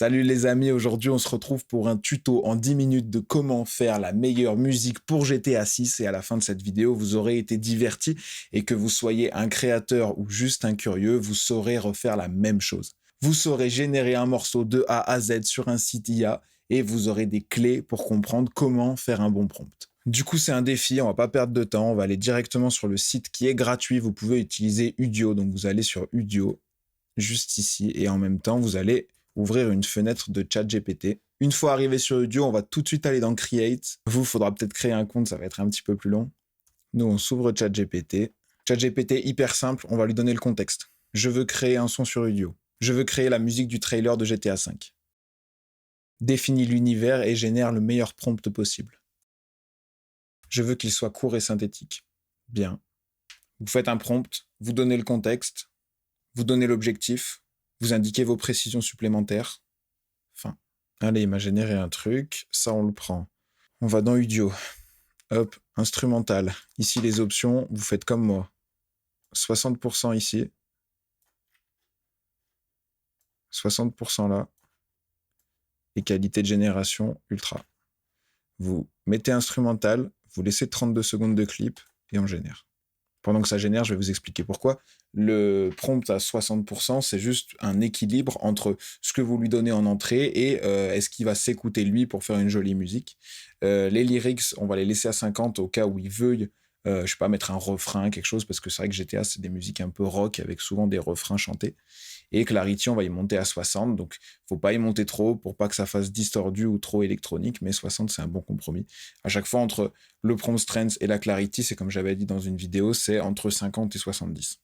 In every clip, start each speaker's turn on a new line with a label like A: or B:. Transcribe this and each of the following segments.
A: Salut les amis, aujourd'hui on se retrouve pour un tuto en 10 minutes de comment faire la meilleure musique pour GTA 6 et à la fin de cette vidéo vous aurez été diverti et que vous soyez un créateur ou juste un curieux, vous saurez refaire la même chose. Vous saurez générer un morceau de A à Z sur un site IA et vous aurez des clés pour comprendre comment faire un bon prompt. Du coup, c'est un défi, on va pas perdre de temps, on va aller directement sur le site qui est gratuit, vous pouvez utiliser Udio, donc vous allez sur Udio, juste ici, et en même temps, vous allez ouvrir une fenêtre de ChatGPT. Une fois arrivé sur Udio, on va tout de suite aller dans Create. Vous, il faudra peut-être créer un compte, ça va être un petit peu plus long. Nous, on s'ouvre ChatGPT. ChatGPT, hyper simple, on va lui donner le contexte. Je veux créer un son sur Udio. Je veux créer la musique du trailer de GTA 5. Définis l'univers et génère le meilleur prompt possible. Je veux qu'il soit court et synthétique. Bien. Vous faites un prompt, vous donnez le contexte, vous donnez l'objectif, vous indiquez vos précisions supplémentaires. Enfin, allez, il m'a généré un truc, ça on le prend. On va dans Udio. Hop, instrumental. Ici les options, vous faites comme moi. 60% ici. 60% là. Et qualité de génération, ultra. Vous mettez instrumental, vous laissez 32 secondes de clip et on génère. Pendant que ça génère, je vais vous expliquer pourquoi. Le prompt à 60%, c'est juste un équilibre entre ce que vous lui donnez en entrée et est-ce qu'il va s'écouter lui pour faire une jolie musique. Les lyrics, on va les laisser à 50 au cas où il veuille, je sais pas, mettre un refrain, quelque chose, parce que c'est vrai que GTA, c'est des musiques un peu rock avec souvent des refrains chantés. Et Clarity, on va y monter à 60, donc faut pas y monter trop pour pas que ça fasse distordu ou trop électronique, mais 60, c'est un bon compromis. À chaque fois, entre le prompt strength et la clarity, c'est comme j'avais dit dans une vidéo, c'est entre 50 et 70.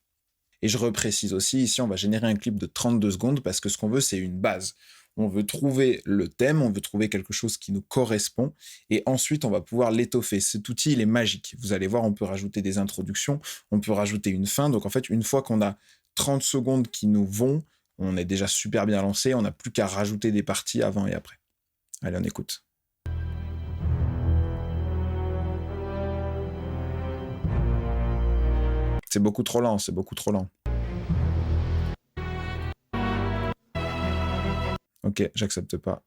A: Et je reprécise aussi, ici, on va générer un clip de 32 secondes parce que ce qu'on veut, c'est une base. On veut trouver le thème, on veut trouver quelque chose qui nous correspond, et ensuite, on va pouvoir l'étoffer. Cet outil, il est magique. Vous allez voir, on peut rajouter des introductions, on peut rajouter une fin. Donc, en fait, une fois qu'on a 30 secondes qui nous vont, on est déjà super bien lancé, on n'a plus qu'à rajouter des parties avant et après. Allez, on écoute. C'est beaucoup trop lent, c'est beaucoup trop lent. Ok, j'accepte pas.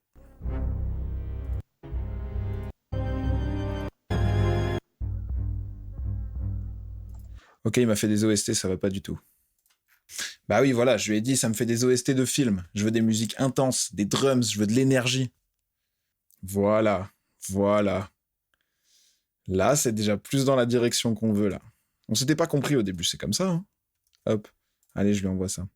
A: Ok, il m'a fait des OST, ça va pas du tout. Bah oui, voilà, je lui ai dit, ça me fait des OST de films. Je veux des musiques intenses, des drums, je veux de l'énergie. Voilà, voilà. Là, c'est déjà plus dans la direction qu'on veut, là. On s'était pas compris au début, c'est comme ça, hein. Hop, allez, je lui envoie ça.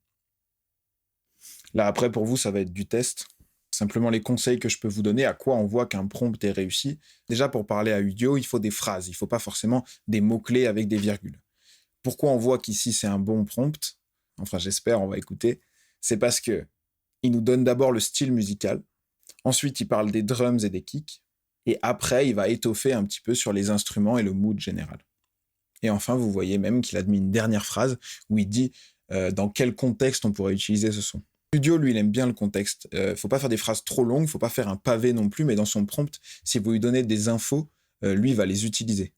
A: Là, après, pour vous, ça va être du test. Simplement les conseils que je peux vous donner, à quoi on voit qu'un prompt est réussi. Déjà, pour parler à Udio, il faut des phrases. Il faut pas forcément des mots-clés avec des virgules. Pourquoi on voit qu'ici, c'est un bon prompt? Enfin, j'espère, on va écouter. C'est parce que il nous donne d'abord le style musical. Ensuite, il parle des drums et des kicks. Et après, il va étoffer un petit peu sur les instruments et le mood général. Et enfin, vous voyez même qu'il a mis une dernière phrase où il dit dans quel contexte on pourrait utiliser ce son. Studio, lui, il aime bien le contexte. Faut pas faire des phrases trop longues, faut pas faire un pavé non plus, mais dans son prompt, si vous lui donnez des infos, lui, il va les utiliser.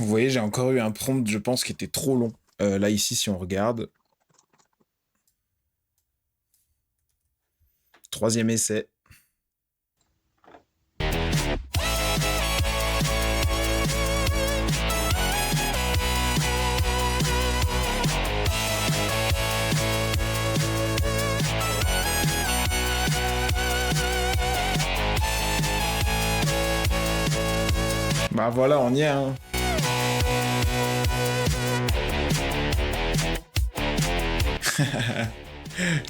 A: Vous voyez, j'ai encore eu un prompt, je pense, qui était trop long. Là, ici, si on regarde. Troisième essai. Bah voilà, on y est, hein.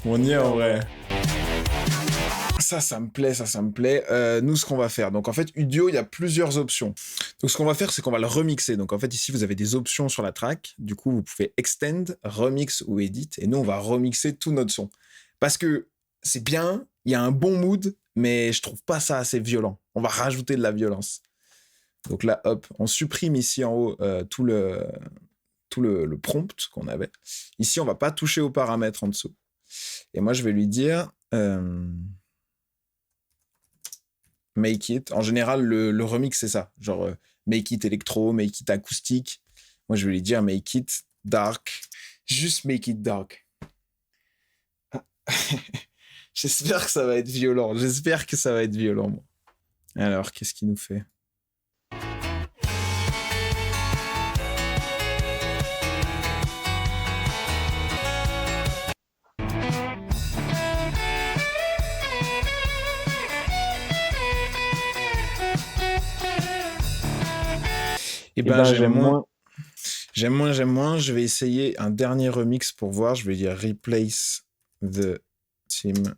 A: On y est en vrai. Ça me plaît, ça me plaît. Nous, ce qu'on va faire, donc en fait, Udio, il y a plusieurs options. Donc ce qu'on va faire, c'est qu'on va le remixer. Donc en fait, ici, vous avez des options sur la track. Du coup, vous pouvez extend, remix ou edit. Et nous, on va remixer tout notre son. Parce que c'est bien, Il y a un bon mood, mais je trouve pas ça assez violent. On va rajouter de la violence. Donc là, hop, on supprime ici en haut tout le prompt qu'on avait. Ici, on va pas toucher aux paramètres en dessous. Et moi, je vais lui dire make it. En général, le remix, c'est ça. Genre make it électro, make it acoustique. Moi, je vais lui dire make it dark. Juste make it dark. J'espère que ça va être violent. J'espère que ça va être violent, moi. Alors, qu'est-ce qu'il nous fait? Eh ben, j'aime moins. J'aime moins. Je vais essayer un dernier remix pour voir. Je vais dire replace the theme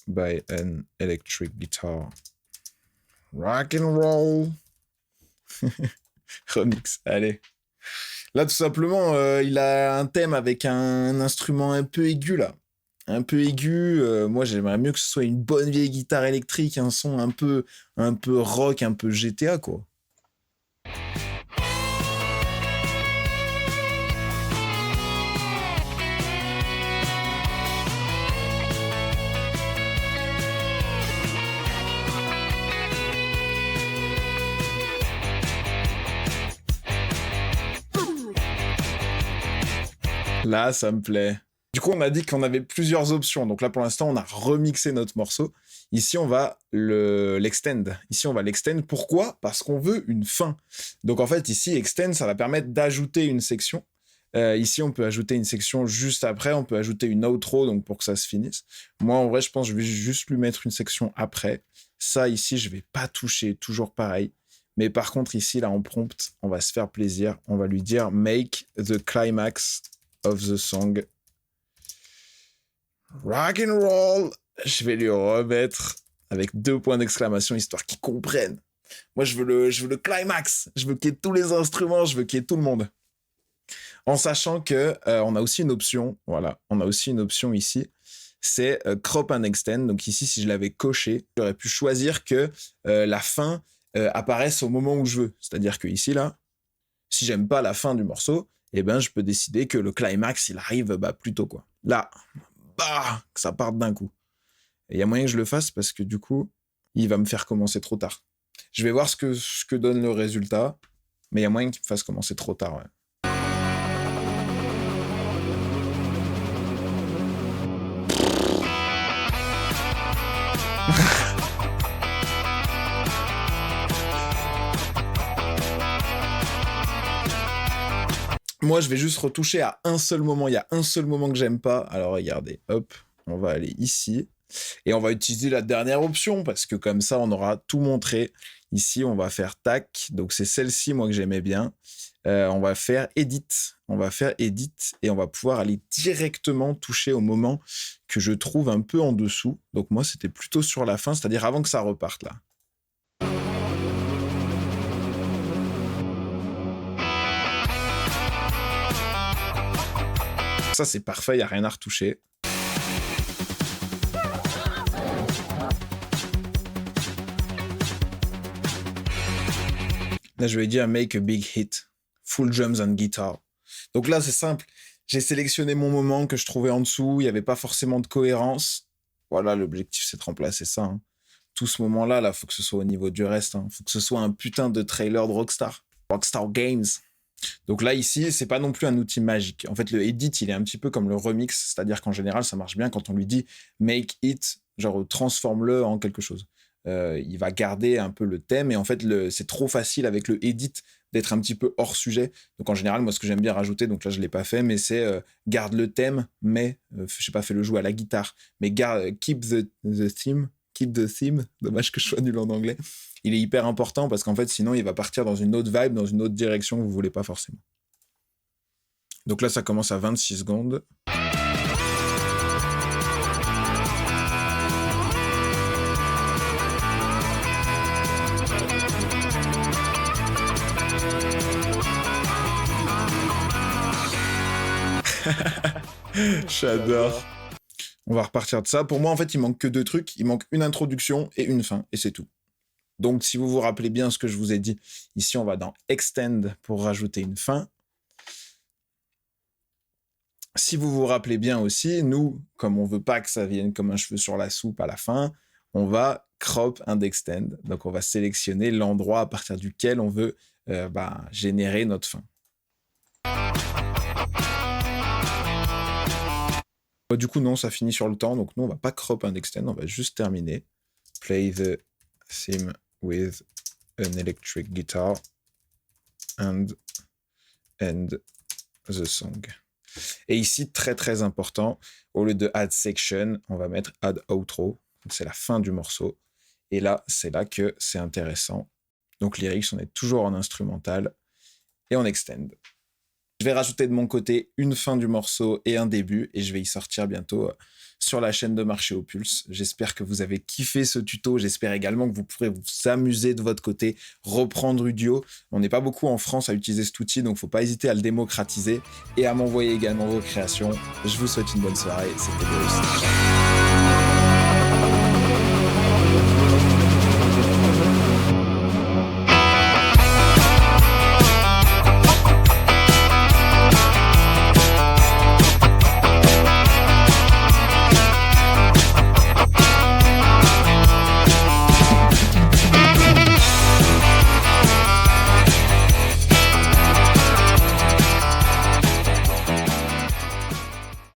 A: by an electric guitar. Rock and roll. Remix, allez. Là, tout simplement, il a un thème avec un instrument un peu aigu, là. Un peu aigu. Moi, j'aimerais mieux que ce soit une bonne vieille guitare électrique, un son un peu rock, un peu GTA, quoi. Là, ça me plaît. Du coup, on a dit qu'on avait plusieurs options. Donc là, pour l'instant, on a remixé notre morceau. Ici, on va l'extend. Ici, on va l'extend. Pourquoi? Parce qu'on veut une fin. Donc en fait, ici, extend, ça va permettre d'ajouter une section. Ici, on peut ajouter une section juste après. On peut ajouter une outro, donc pour que ça se finisse. Moi, en vrai, je pense que je vais juste lui mettre une section après. Ça, ici, je vais pas toucher. Toujours pareil. Mais par contre, ici, là, en prompt, on va se faire plaisir. On va lui dire « Make the climax of the song rock and roll ». Je vais lui remettre avec 2 points d'exclamation, histoire qu'ils comprennent. Moi, je veux le climax. Je veux qu'il y ait tous les instruments. Je veux qu'il y ait tout le monde. En sachant que on a aussi une option. Voilà, on a aussi une option ici. C'est crop and extend. Donc ici, si je l'avais coché, j'aurais pu choisir que la fin apparaisse au moment où je veux. C'est-à-dire que ici, là, si j'aime pas la fin du morceau, eh ben, je peux décider que le climax, il arrive plus tôt, quoi. Là, que ça parte d'un coup. Et il y a moyen que je le fasse parce que du coup, il va me faire commencer trop tard. Je vais voir ce que donne le résultat, mais il y a moyen qu'il me fasse commencer trop tard, ouais. Moi, je vais juste retoucher à un seul moment. Il y a un seul moment que j'aime pas. Alors, regardez, hop, on va aller ici. Et on va utiliser la dernière option parce que comme ça, on aura tout montré. Ici, on va faire tac. Donc, c'est celle-ci, moi, que j'aimais bien. On va faire edit. On va faire edit et on va pouvoir aller directement toucher au moment que je trouve un peu en dessous. Donc, moi, c'était plutôt sur la fin, c'est-à-dire avant que ça reparte, là. Ça, c'est parfait, il n'y a rien à retoucher. Là, je vais dire make a big hit, full drums and guitar. Donc là, c'est simple. J'ai sélectionné mon moment que je trouvais en dessous. Il n'y avait pas forcément de cohérence. Voilà, l'objectif, c'est de remplacer ça. Hein. Tout ce moment-là, là, faut que ce soit au niveau du reste. Hein. Faut que ce soit un putain de trailer de Rockstar. Rockstar Games. Donc là, ici, c'est pas non plus un outil magique. En fait, le edit, il est un petit peu comme le remix. C'est-à-dire qu'en général, ça marche bien quand on lui dit make it, genre transforme-le en quelque chose. Il va garder un peu le thème et en fait c'est trop facile avec le edit d'être un petit peu hors sujet. Donc en général, moi ce que j'aime bien rajouter, donc là je l'ai pas fait, mais c'est garde le thème, mais je sais pas, fais le jouer à la guitare, mais keep the theme. Dommage que je sois nul en anglais. Il est hyper important parce qu'en fait sinon il va partir dans une autre vibe, dans une autre direction que vous voulez pas forcément. Donc là ça commence à 26 secondes. J'adore. On va repartir de ça. Pour moi, en fait, il manque que 2 trucs. Il manque une introduction et une fin, et c'est tout. Donc, si vous vous rappelez bien ce que je vous ai dit, ici, on va dans Extend pour rajouter une fin. Si vous vous rappelez bien aussi, nous, comme on veut pas que ça vienne comme un cheveu sur la soupe à la fin, on va crop and extend. Donc, on va sélectionner l'endroit à partir duquel on veut générer notre fin. Du coup, non, ça finit sur le temps. Donc, nous, on va pas crop and extend, on va juste terminer. Play the theme with an electric guitar and end the song. Et ici, très très important, au lieu de add section, on va mettre add outro. C'est la fin du morceau. Et là, c'est là que c'est intéressant. Donc lyrics, on est toujours en instrumental et en extend. Je vais rajouter de mon côté une fin du morceau et un début, et je vais y sortir bientôt sur la chaîne de Marché au Pulse. J'espère que vous avez kiffé ce tuto. J'espère également que vous pourrez vous amuser de votre côté, reprendre Udio. On n'est pas beaucoup en France à utiliser cet outil, donc il ne faut pas hésiter à le démocratiser et à m'envoyer également vos créations. Je vous souhaite une bonne soirée. C'était Boris.